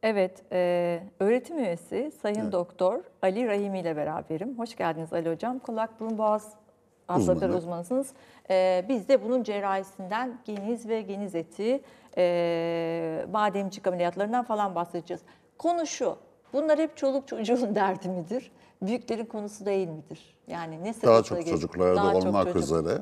Evet, öğretim üyesi Sayın Evet. Doktor Ali Rahimi ile beraberim. Hoş geldiniz Ali Hocam. Kulak, burun, boğaz hastalıkları Uzmanı. uzmanısınız. Biz de bunun cerrahisinden geniz ve geniz eti, bademcik ameliyatlarından falan bahsedeceğiz. Konu şu, bunlar hep çoluk çocuğun derdi midir? Büyüklerin konusu değil midir? Yani ne Daha sıkıntıla çok geç- çocuklarda Daha çok olmak çocuk. üzere.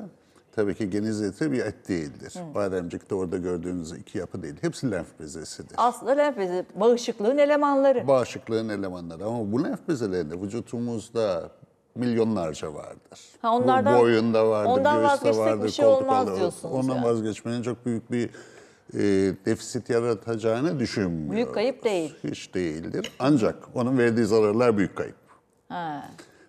Tabii ki geniz eti bir et değildir. Bademcikte orada gördüğünüz iki yapı değil. Hepsi lenf bezesidir. Aslında lenf bezi, bağışıklığın elemanları. Bağışıklığın elemanları. Ama bu lenf bezelerinde vücutumuzda milyonlarca vardır. Ha, Bu onlardan- boyunda vardır, ondan göğüste vazgeçsek vardır, bir şey koltuk olmaz altı. diyorsunuz Ondan yani. vazgeçmenin çok büyük bir defisit yaratacağını düşünmüyorum. Büyük kayıp değil. Hiç değildir. Ancak onun verdiği zararlar büyük kayıp. Ha.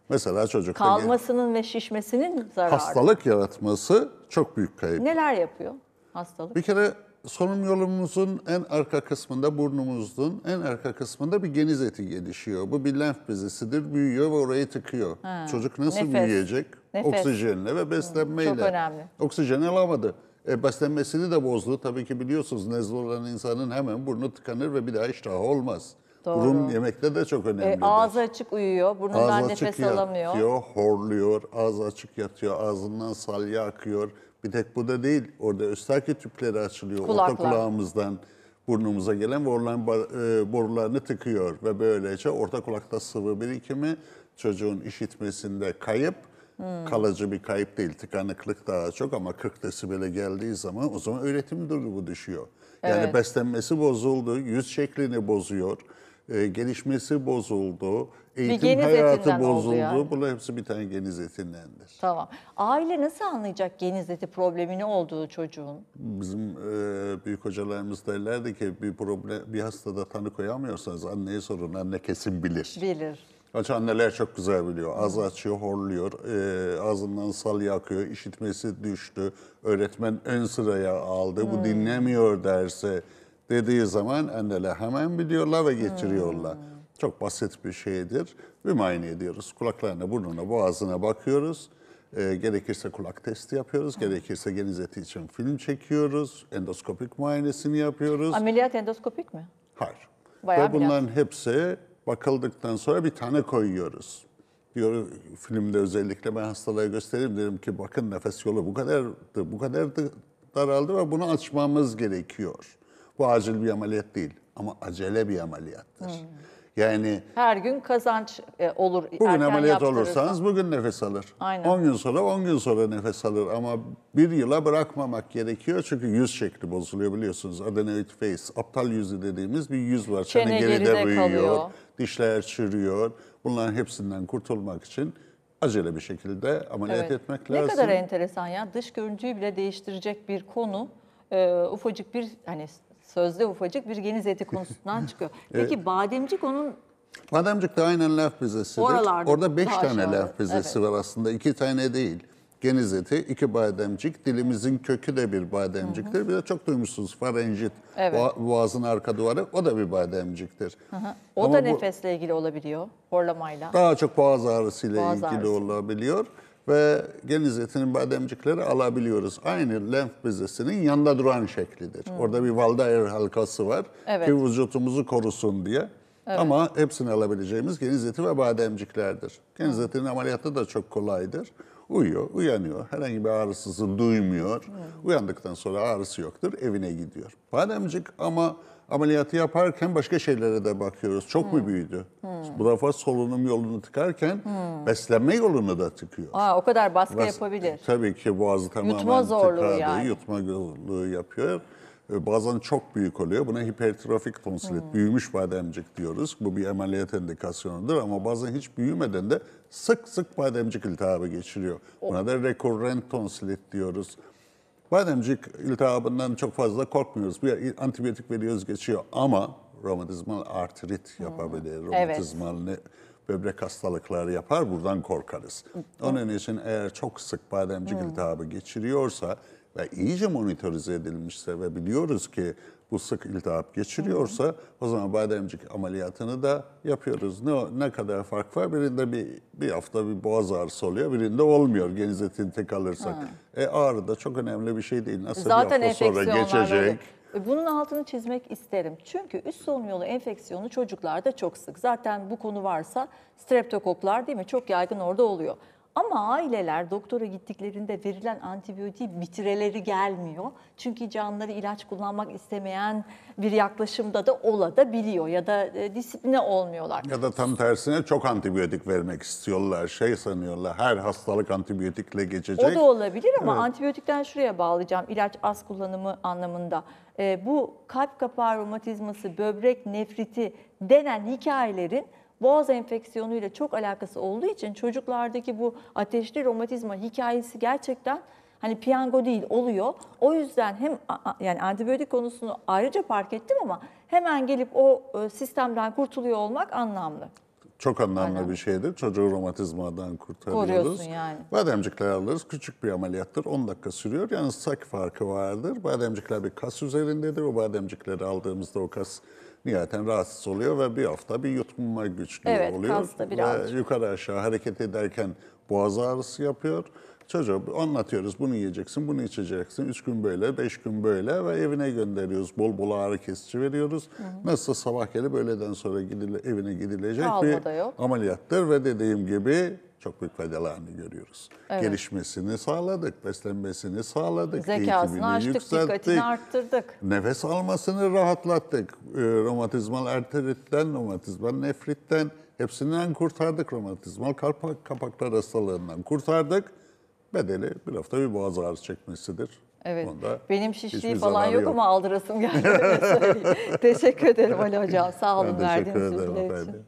Mesela çocukta Kalmasının ve şişmesinin zararı. hastalık yaratması çok büyük kayıp. Neler yapıyor hastalık? Bir kere solunum yolumuzun en arka kısmında, burnumuzun en arka kısmında bir geniz eti gelişiyor. Bu bir lenf bezesidir, büyüyor ve orayı tıkıyor. Çocuk nasıl Nefes. büyüyecek? Nefes. Oksijenle ve beslenmeyle. Çok önemli. Oksijen alamadı. Beslenmesini de bozdu. Tabii ki biliyorsunuz nezle olan insanın hemen burnu tıkanır ve bir daha iştahı olmaz. Doğru. Burun yemekte de çok önemlidir. Ağzı açık uyuyor, burnundan Ağzı nefes açık alamıyor. yatıyor, horluyor, ağzı açık yatıyor, ağzından salya akıyor. Bir tek bu da değil, orada östaki tüpleri açılıyor. Kulaklar. Orta kulağımızdan burnumuza gelen boruların borularını tıkıyor. Ve böylece orta kulakta sıvı birikimi çocuğun işitmesinde kayıp, kalıcı bir kayıp değil, tıkanıklık daha çok ama 40 desibele geldiği zaman o zaman öğretim durumu düşüyor. Yani Evet. beslenmesi bozuldu, yüz şeklini bozuyor. Gelişmesi bozuldu, eğitim geniz hayatı etinden oldu bozuldu. yani. Bunlar hepsi bir tane geniz etindendir. Tamam. Aile nasıl anlayacak geniz eti problemini olduğu çocuğun? Bizim büyük hocalarımız derlerdi ki bir problem, bir hastada tanı koyamıyorsanız anneye sorun, anne kesin bilir. Bilir. Aç anneler çok güzel biliyor. Ağzı açıyor, horluyor, ağzından salya akıyor, işitmesi düştü. Öğretmen ön sıraya aldı, bu dinlemiyor derse dediği zaman anneler hemen biliyorlar ve getiriyorlar. Çok basit bir şeydir. Bir muayene ediyoruz. Kulaklarına, burnuna, boğazına bakıyoruz. Gerekirse kulak testi yapıyoruz. Gerekirse geniz eti için film çekiyoruz. Endoskopik muayenesini yapıyoruz. Ameliyat endoskopik mi? Hayır. Bayağı Ve bunların hepsi bakıldıktan sonra bir tane koyuyoruz. Diyor filmde özellikle ben hastalara göstereyim dedim ki bakın nefes yolu bu kadar daraldı ve bunu açmamız gerekiyor. Bu acil bir ameliyat değil ama acele bir ameliyattır. Yani Her gün kazanç olur. bugün erken ameliyat yaptırırsan. olursanız bugün nefes alır. Aynen. 10 gün sonra 10 gün sonra nefes alır ama bir yıla bırakmamak gerekiyor çünkü yüz şekli bozuluyor biliyorsunuz. Adenoid face, aptal yüzü dediğimiz bir yüz var. Çene geride geride büyüyor, kalıyor. dişler çürüyor. Bunların hepsinden kurtulmak için acele bir şekilde ameliyat Evet. etmek Ne lazım. kadar enteresan ya. Dış görüntüyü bile değiştirecek bir konu. Ufacık bir hani sözde ufacık bir geniz eti konusundan çıkıyor. Peki bademcik onun Bademcik de aynen lenf bezesidir. Oralarda Orada 5 daha tane aşağıda. lenf bezesi var aslında. 2 tane değil. Geniz eti, 2 bademcik. Dilimizin kökü de bir bademciktir. Bir de çok duymuşsunuz farenjit. Evet. Boğazın arka duvarı o da bir bademciktir. o Ama da bu nefesle ilgili olabiliyor. Horlamayla. daha çok boğaz ağrısıyla Boğaz ilgili ağrısı. olabiliyor. Ve geniz etinin bademcikleri alabiliyoruz. Aynı lenf bezesinin yanında duran şeklidir. Orada bir Waldeyer halkası var Evet. ki vücutumuzu korusun diye. Ama hepsini alabileceğimiz geniz eti ve bademciklerdir. Geniz etinin ameliyatı da çok kolaydır. Uyuyor, uyanıyor. Herhangi bir ağrısızı duymuyor. Uyandıktan sonra ağrısı yoktur, evine gidiyor. Bademcik ama ameliyatı yaparken başka şeylere de bakıyoruz. Çok mu büyüdü? Bu defa solunum yolunu tıkarken beslenme yolunu da tıkıyor. O kadar baskı yapabilir. Tabii ki boğazı tamamen Yutma zorluğu tıkadı, yani. yutma zorluğu yapıyor. Bazen çok büyük oluyor. Buna hipertrofik tonsilit, büyümüş bademcik diyoruz. Bu bir ameliyat indikasyonudur ama bazen hiç büyümeden de sık sık bademcik iltihabı geçiriyor. Buna da rekurrent tonsilit diyoruz. Bademcik iltihabından çok fazla korkmuyoruz. Bir antibiyotik veriyoruz geçiyor ama romatizmal artrit yapabilir. Romatizmal böbrek hastalıkları yapar. Buradan korkarız. Onun için eğer çok sık bademcik iltihabı geçiriyorsa ve iyice monitorize edilmişse ve biliyoruz ki bu sık iltihap geçiriyorsa o zaman bademcik ameliyatını da yapıyoruz. Ne kadar fark var? Birinde bir hafta bir boğaz ağrısı oluyor, birinde olmuyor geniz etini tek alırsak. Ağrı da çok önemli bir şey değil. Nasıl Zaten bir hafta sonra enfeksiyonlarla geçecek? Bunun altını çizmek isterim. Çünkü üst solunum yolu enfeksiyonu çocuklarda çok sık. Zaten bu konu varsa streptokoklar değil mi? Çok yaygın orada oluyor. Ama aileler doktora gittiklerinde verilen antibiyotiği bitireleri gelmiyor. Çünkü canları ilaç kullanmak istemeyen bir yaklaşımda da olabiliyor ya da disipline olmuyorlar. Ya da tam tersine çok antibiyotik vermek istiyorlar. Şey sanıyorlar, her hastalık antibiyotikle geçecek. O da olabilir ama Evet. antibiyotikten şuraya bağlayacağım ilaç az kullanımı anlamında. Bu kalp kapağı romatizması, böbrek nefriti denen hikayelerin boğaz enfeksiyonuyla çok alakası olduğu için çocuklardaki bu ateşli romatizma hikayesi gerçekten hani piyango değil oluyor. O yüzden hem yani antibiyotik konusunu ayrıca fark ettim ama hemen gelip o sistemden kurtuluyor olmak anlamlı. Çok anlamlı Aynen. bir şeydir. Çocuğu romatizmadan kurtarıyoruz. Koruyorsun yani. Bademcikler alırız. Küçük bir ameliyattır. 10 dakika sürüyor. Yalnız sak farkı vardır. Bademcikler bir kas üzerindedir. O bademcikleri aldığımızda o kas nihayeten rahatsız oluyor ve bir hafta bir yutkunma güçlüğü Evet, oluyor. kas da birazcık. Ve yukarı aşağı hareket ederken boğaz ağrısı yapıyor. Çocuğa anlatıyoruz, bunu yiyeceksin, bunu içeceksin. 3 gün böyle, 5 gün böyle ve evine gönderiyoruz. Bol bol ağrı kesici veriyoruz. Nasılsa sabah gelip öğleden sonra evine gidilecek Kalma bir da yok. ameliyattır ve dediğim gibi çok büyük faydalarını görüyoruz. Evet. Gelişmesini sağladık, beslenmesini sağladık, Zekasını eğitimini açtık, yükselttik. dikkatini arttırdık. Nefes almasını rahatlattık. Romatizmal arteritten, romatizmal nefritten hepsinden kurtardık. Romatizmal kapaklar hastalığından kurtardık. Bedeli bir hafta bir boğaz ağrısı çekmesidir. Evet. Onda Benim şişliği hiçbir falan zararı yok ama aldırasım geldi. Öyle söyleyeyim. Teşekkür ederim Ali Hocam. Sağ olun Ben teşekkür verdiğiniz ederim bilgiler için. efendim.